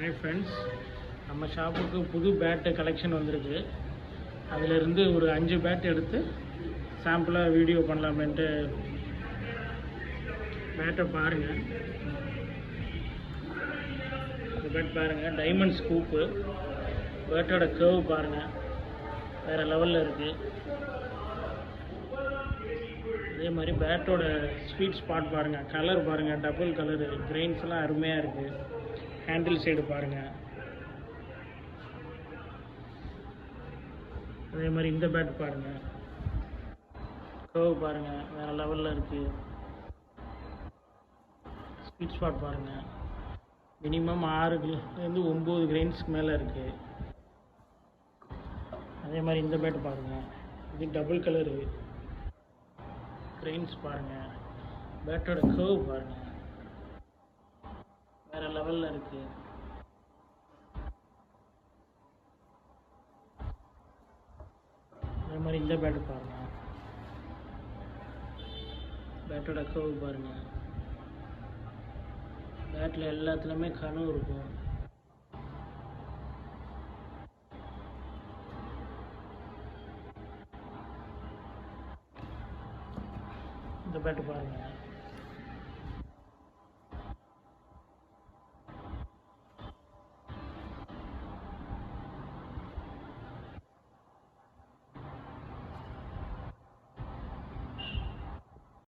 Hi friends, நம்ம ஷாப்புக்கு புது பேட்டு கலெக்ஷன் வந்திருக்கு. அதிலிருந்து ஒரு 5 பேட் எடுத்து சாம்பிளாக வீடியோ பண்ணலாமேன்ட்டு பேட்டை பாருங்கள். இந்த பேட் பாருங்கள், டைமண்ட் ஸ்கூப்பு. பேட்டோட கர்வ் பாருங்கள், வேறு லெவலில் இருக்குது. அதே மாதிரி பேட்டோட ஸ்வீட் ஸ்பாட் பாருங்கள், கலர் பாருங்கள், டபுள் கலரு, கிரெயின்ஸ்லாம் அருமையாக இருக்குது. ஹேண்டில் சைடு பாருங்கள். அதே மாதிரி இந்த பேட் பாருங்கள், கர்வ் பாருங்கள், வேறு லெவலில் இருக்குது. ஸ்வீட் ஸ்பாட் பாருங்கள், மினிமம் 6 to 9 கிரெயின்ஸ்க்கு மேலே இருக்குது. அதே மாதிரி இந்த பேட் பாருங்கள், இது டபுள் கலரு, கிரெயின்ஸ் பாருங்கள், பேட்டோட கர்வ் பாருங்கள், வேறு லெவலில் இருக்குது. அதே மாதிரி இந்த பேட்டு பாருங்கள், பேட்டோட கர்வ் பாருங்கள், பேட்டில் எல்லாத்துலேயுமே கனவு இருக்கும். இந்த பேட்டு பாருங்கள்,